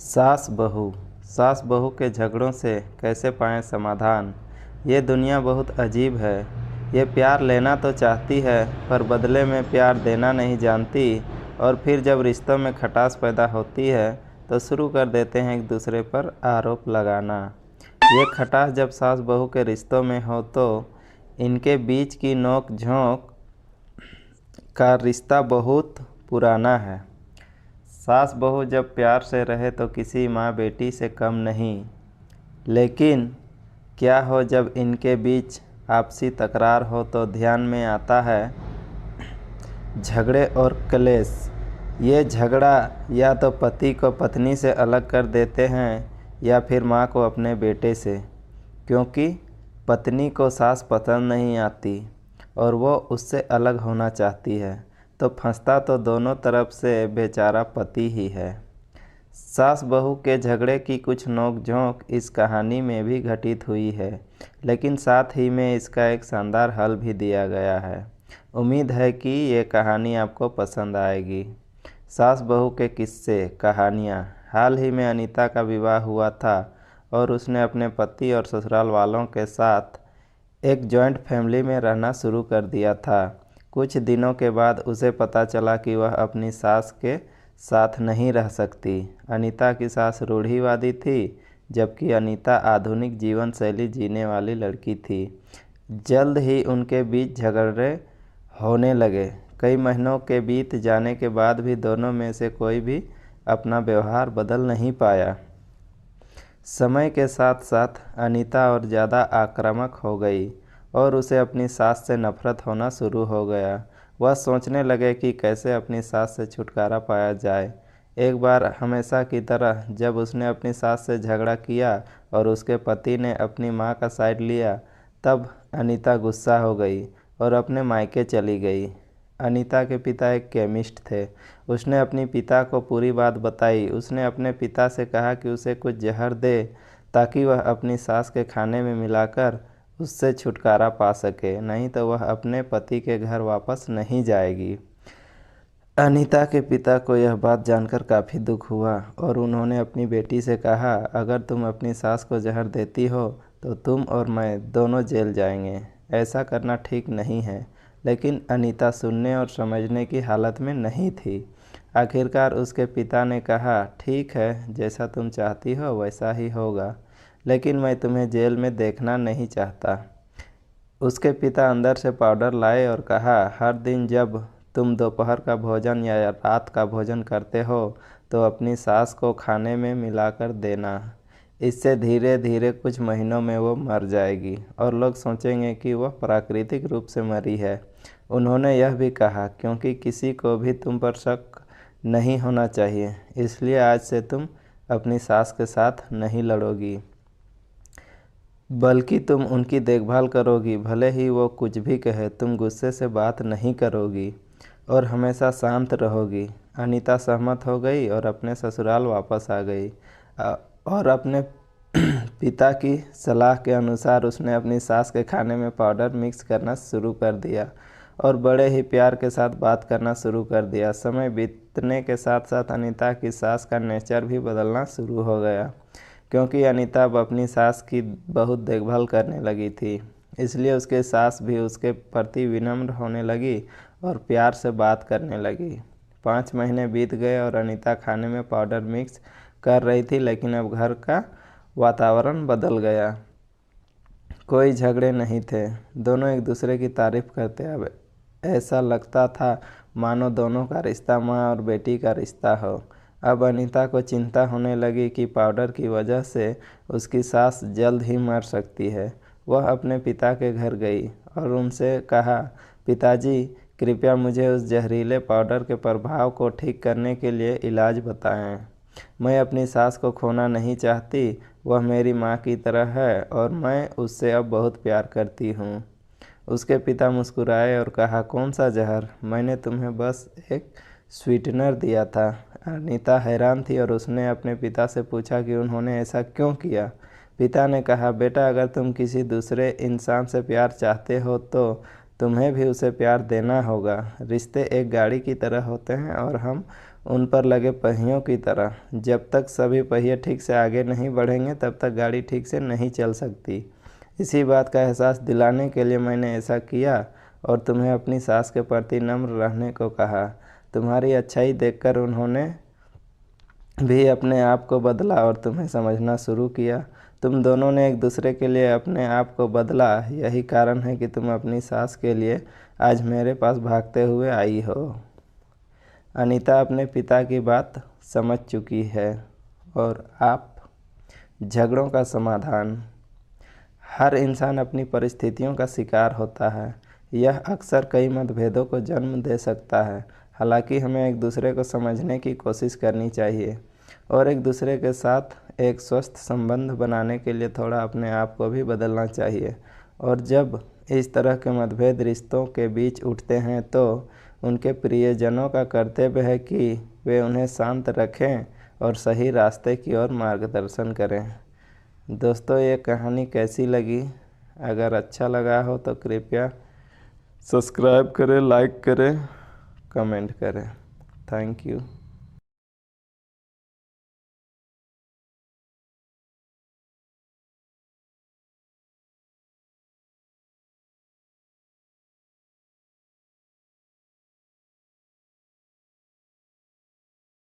सास बहू के झगड़ों से कैसे पाएं समाधान। ये दुनिया बहुत अजीब है। ये प्यार लेना तो चाहती है पर बदले में प्यार देना नहीं जानती, और फिर जब रिश्तों में खटास पैदा होती है तो शुरू कर देते हैं एक दूसरे पर आरोप लगाना। ये खटास जब सास बहू के रिश्तों में हो तो इनके बीच की नोक झोंक का रिश्ता बहुत पुराना है। सास बहू जब प्यार से रहे तो किसी माँ बेटी से कम नहीं, लेकिन क्या हो जब इनके बीच आपसी तकरार हो तो ध्यान में आता है झगड़े और क्लेश। ये झगड़ा या तो पति को पत्नी से अलग कर देते हैं या फिर माँ को अपने बेटे से, क्योंकि पत्नी को सास पसंद नहीं आती और वो उससे अलग होना चाहती है, तो फंसता तो दोनों तरफ से बेचारा पति ही है। सास बहू के झगड़े की कुछ नोक-झोंक इस कहानी में भी घटित हुई है, लेकिन साथ ही में इसका एक शानदार हल भी दिया गया है। उम्मीद है कि ये कहानी आपको पसंद आएगी। सास बहू के किस्से कहानियाँ। हाल ही में अनीता का विवाह हुआ था और उसने अपने पति और ससुराल वालों के साथ एक जॉइंट फैमिली में रहना शुरू कर दिया था। कुछ दिनों के बाद उसे पता चला कि वह अपनी सास के साथ नहीं रह सकती। अनीता की सास रूढ़िवादी थी, जबकि अनीता आधुनिक जीवन शैली जीने वाली लड़की थी। जल्द ही उनके बीच झगड़े होने लगे। कई महीनों के बीत जाने के बाद भी दोनों में से कोई भी अपना व्यवहार बदल नहीं पाया। समय के साथ साथ अनीता और ज़्यादा आक्रामक हो गई और उसे अपनी सास से नफरत होना शुरू हो गया। वह सोचने लगे कि कैसे अपनी सास से छुटकारा पाया जाए। एक बार हमेशा की तरह जब उसने अपनी सास से झगड़ा किया और उसके पति ने अपनी माँ का साइड लिया, तब अनीता गुस्सा हो गई और अपने मायके चली गई। अनीता के पिता एक केमिस्ट थे। उसने अपनी पिता को पूरी बात बताई। उसने अपने पिता से कहा कि उसे कुछ जहर दे ताकि वह अपनी सास के खाने में मिलाकर उससे छुटकारा पा सके, नहीं तो वह अपने पति के घर वापस नहीं जाएगी। अनीता के पिता को यह बात जानकर काफ़ी दुख हुआ और उन्होंने अपनी बेटी से कहा, अगर तुम अपनी सास को जहर देती हो तो तुम और मैं दोनों जेल जाएंगे। ऐसा करना ठीक नहीं है। लेकिन अनीता सुनने और समझने की हालत में नहीं थी। आखिरकार उसके पिता ने कहा, ठीक है, जैसा तुम चाहती हो वैसा ही होगा, लेकिन मैं तुम्हें जेल में देखना नहीं चाहता। उसके पिता अंदर से पाउडर लाए और कहा, हर दिन जब तुम दोपहर का भोजन या रात का भोजन करते हो तो अपनी सास को खाने में मिलाकर देना। इससे धीरे धीरे कुछ महीनों में वो मर जाएगी और लोग सोचेंगे कि वह प्राकृतिक रूप से मरी है। उन्होंने यह भी कहा, क्योंकि किसी को भी तुम पर शक नहीं होना चाहिए, इसलिए आज से तुम अपनी सास के साथ नहीं लड़ोगी, बल्कि तुम उनकी देखभाल करोगी। भले ही वो कुछ भी कहे, तुम गुस्से से बात नहीं करोगी और हमेशा शांत रहोगी। अनीता सहमत हो गई और अपने ससुराल वापस आ गई और अपने पिता की सलाह के अनुसार उसने अपनी सास के खाने में पाउडर मिक्स करना शुरू कर दिया और बड़े ही प्यार के साथ बात करना शुरू कर दिया। समय बीतने के साथ साथ अनीता की सास का नेचर भी बदलना शुरू हो गया, क्योंकि अनीता अब अपनी सास की बहुत देखभाल करने लगी थी। इसलिए उसके सास भी उसके प्रति विनम्र होने लगी और प्यार से बात करने लगी। 5 महीने बीत गए और अनीता खाने में पाउडर मिक्स कर रही थी, लेकिन अब घर का वातावरण बदल गया। कोई झगड़े नहीं थे, दोनों एक दूसरे की तारीफ करते। अब ऐसा लगता था मानो दोनों का रिश्ता माँ और बेटी का रिश्ता हो। अब अनीता को चिंता होने लगी कि पाउडर की वजह से उसकी सास जल्द ही मर सकती है। वह अपने पिता के घर गई और उनसे कहा, पिताजी, कृपया मुझे उस जहरीले पाउडर के प्रभाव को ठीक करने के लिए इलाज बताएं। मैं अपनी सास को खोना नहीं चाहती। वह मेरी माँ की तरह है और मैं उससे अब बहुत प्यार करती हूँ। उसके पिता मुस्कुराए और कहा, कौन सा जहर? मैंने तुम्हें बस एक स्वीटनर दिया था। अनीता हैरान थी और उसने अपने पिता से पूछा कि उन्होंने ऐसा क्यों किया। पिता ने कहा, बेटा, अगर तुम किसी दूसरे इंसान से प्यार चाहते हो तो तुम्हें भी उसे प्यार देना होगा। रिश्ते एक गाड़ी की तरह होते हैं और हम उन पर लगे पहियों की तरह। जब तक सभी पहिए ठीक से आगे नहीं बढ़ेंगे तब तक गाड़ी ठीक से नहीं चल सकती। इसी बात का एहसास दिलाने के लिए मैंने ऐसा किया और तुम्हें अपनी सास के प्रति नम्र रहने को कहा। तुम्हारी अच्छाई देखकर उन्होंने भी अपने आप को बदला और तुम्हें समझना शुरू किया। तुम दोनों ने एक दूसरे के लिए अपने आप को बदला। यही कारण है कि तुम अपनी सास के लिए आज मेरे पास भागते हुए आई हो। अनीता अपने पिता की बात समझ चुकी है। और आप झगड़ों का समाधान। हर इंसान अपनी परिस्थितियों का शिकार होता है। यह अक्सर कई मतभेदों को जन्म दे सकता है। हालांकि हमें एक दूसरे को समझने की कोशिश करनी चाहिए और एक दूसरे के साथ एक स्वस्थ संबंध बनाने के लिए थोड़ा अपने आप को भी बदलना चाहिए। और जब इस तरह के मतभेद रिश्तों के बीच उठते हैं तो उनके प्रियजनों का कर्तव्य है कि वे उन्हें शांत रखें और सही रास्ते की ओर मार्गदर्शन करें। दोस्तों, ये कहानी कैसी लगी? अगर अच्छा लगा हो तो कृपया सब्सक्राइब करें, लाइक करें, कमेंट करें। Thank you.